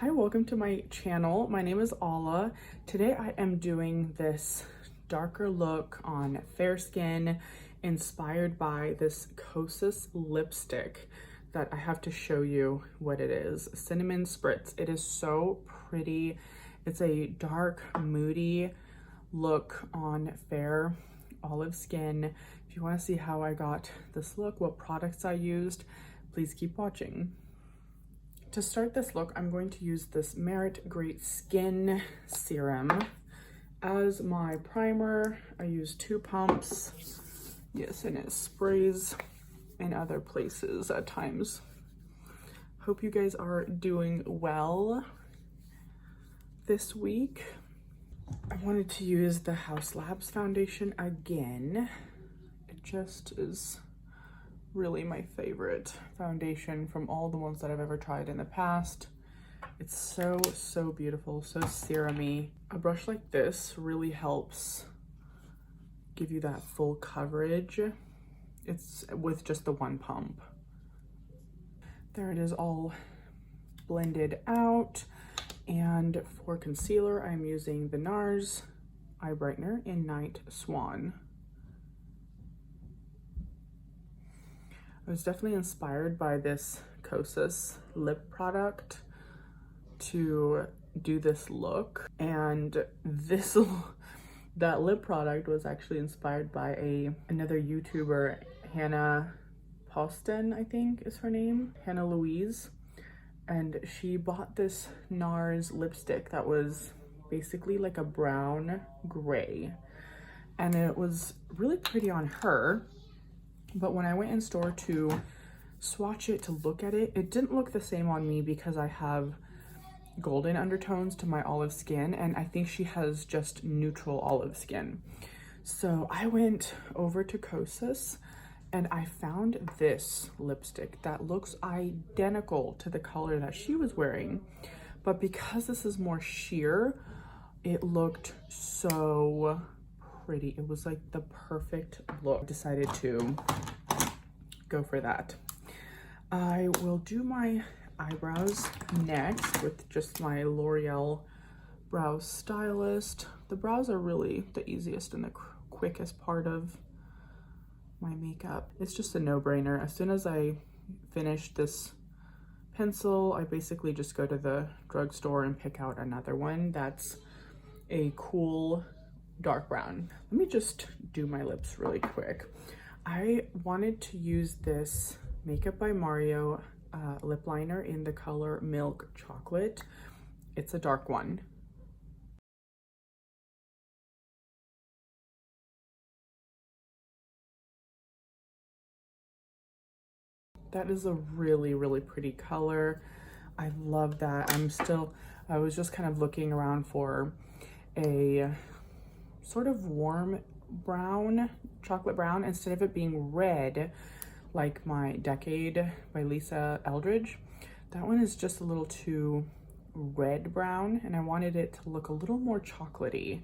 Hi, welcome to my channel. My name is Ala. Today I am doing this darker look on fair skin inspired by this Kosas lipstick that I have to show you what it is. Cinnamon Spritz. It is so pretty. It's a dark, moody look on fair olive skin. If you want to see how I got this look, what products I used, please keep watching. To start this look, I'm going to use this Merit Great Skin Serum. As my primer, I use 2 pumps. Yes, and it sprays in other places at times. Hope you guys are doing well this week. I wanted to use the Haus Labs Foundation again. It just is really my favorite foundation from all the ones that I've ever tried in the past. It's so beautiful, so serum-y. A brush like this really helps give you that full coverage. It's with just the 1 pump. There it is, all blended out. And for concealer, I'm using the Nars Eye Brightener in Night Swan. I was definitely inspired by this Kosas Lip product to do this look, and that lip product was actually inspired by another YouTuber, Hannah Poston, I think is her name, Hannah Louise, and she bought this Nars lipstick that was basically like a brown gray, and it was really pretty on her. But when I went in store to swatch it, to look at it, it didn't look the same on me because I have golden undertones to my olive skin, and I think she has just neutral olive skin. So I went over to Kosas and I found this lipstick that looks identical to the color that she was wearing. But because this is more sheer, it looked so pretty. It was like the perfect look. I decided to go for that. I will do my eyebrows next with just my L'Oreal Brow Stylist. The brows are really the easiest and the quickest part of my makeup. It's just a no-brainer. As soon as I finish this pencil, I basically just go to the drugstore and pick out another one that's a cool dark brown. Let me just do my lips really quick. I wanted to use this Makeup by Mario lip liner in the color Milk Chocolate. It's a dark one. That is a really pretty color. I love that. I was just kind of looking around for a sort of warm brown, chocolate brown, instead of it being red like my Decade by Lisa Eldridge. That one is just a little too red brown, and I wanted it to look a little more chocolatey.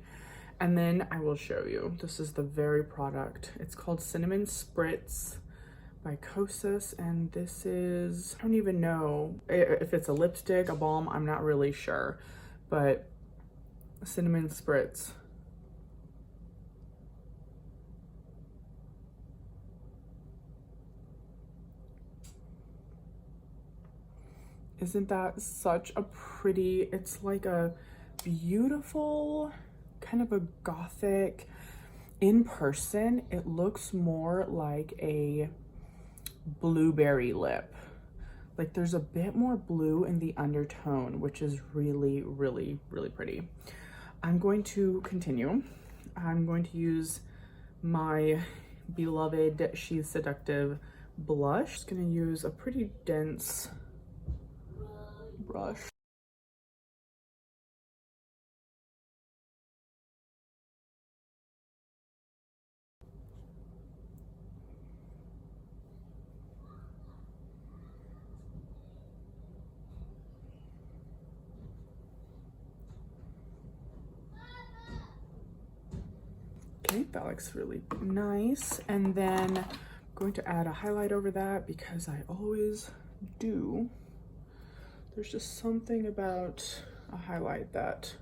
And then I will show you. This is the very product. It's called Cinnamon Spritz by Kosas, and this is, I don't even know if it's a lipstick, a balm, I'm not really sure, but Cinnamon Spritz. Isn't that such a pretty, it's like a beautiful, kind of a gothic. In person, it looks more like a blueberry lip. Like there's a bit more blue in the undertone, which is really pretty. I'm going to continue. I'm going to use my beloved She's Seductive blush. Just gonna use a pretty dense brush. Okay, that looks really nice. And then I'm going to add a highlight over that because I always do. There's just something about a highlight that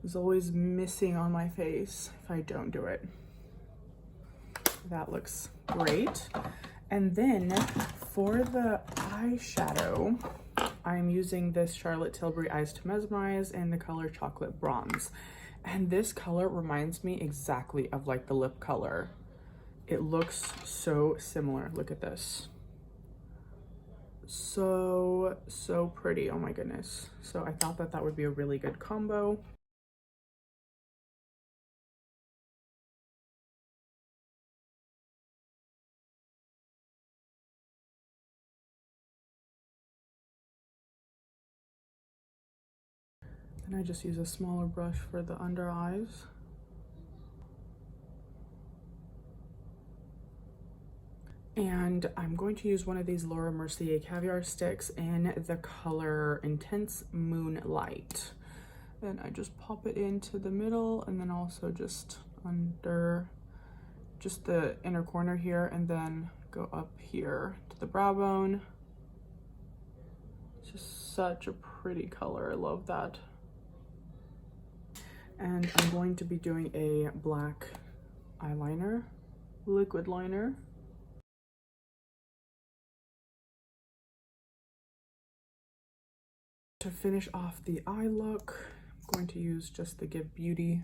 is always missing on my face if I don't do it. That looks great. And then for the eyeshadow, I'm using this Charlotte Tilbury Eyes to Mesmerize in the color Chocolate Bronze. And this color reminds me exactly of like the lip color. It looks so similar. Look at this. So pretty. Oh my goodness. So I thought that that would be a really good combo. And I just use a smaller brush for the under eyes. And I'm going to use one of these Laura Mercier caviar sticks in the color Intense Moonlight. And I just pop it into the middle and then also just under just the inner corner here, and then go up here to the brow bone. It's just such a pretty color. I love that. And I'm going to be doing a black eyeliner, liquid liner. To finish off the eye look, I'm going to use just the Give Beauty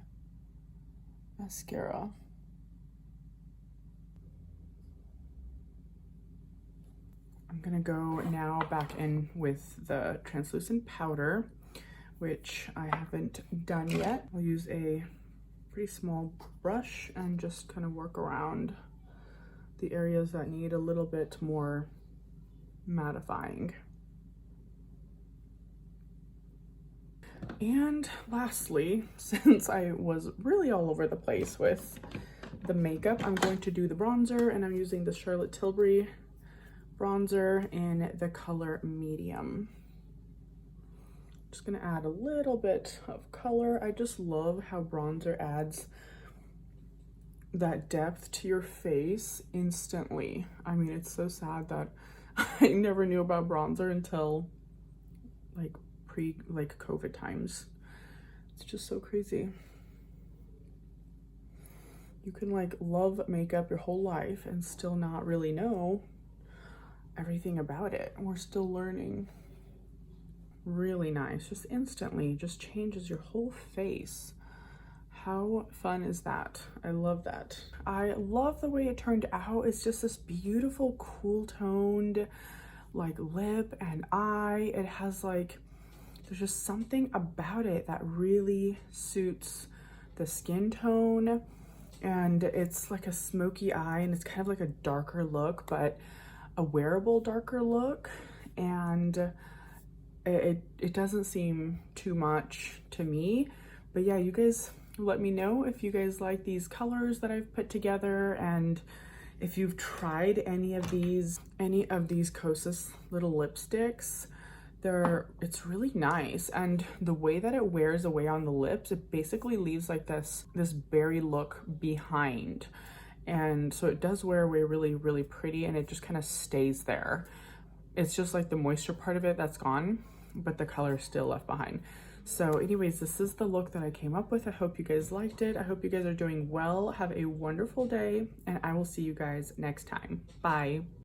mascara. I'm gonna go now back in with the translucent powder, which I haven't done yet. I'll use a pretty small brush and just kind of work around the areas that need a little bit more mattifying. And lastly, since I was really all over the place with the makeup, I'm going to do the bronzer, and I'm using the Charlotte Tilbury bronzer in the color Medium. Just gonna add a little bit of color. I just love how bronzer adds that depth to your face instantly. I mean, it's so sad that I never knew about bronzer until like COVID times. It's just so crazy. You can like love makeup your whole life and still not really know everything about it. We're still learning. Really nice, just instantly just changes your whole face. How fun is that? I love that. I love the way it turned out. It's just this beautiful cool toned like lip and eye. It has like, there's just something about it that really suits the skin tone, and it's like a smoky eye, and it's kind of like a darker look, but a wearable darker look, and it doesn't seem too much to me. But yeah, you guys let me know if you guys like these colors that I've put together, and if you've tried any of these Kosas little lipsticks. It's really nice, and the way that it wears away on the lips, it basically leaves like this berry look behind, and so it does wear away really pretty, and it just kind of stays there. It's just like the moisture part of it that's gone, but the color is still left behind. So anyways, this is the look that I came up with. I hope you guys liked it. I hope you guys are doing well. Have a wonderful day, and I will see you guys next time. Bye.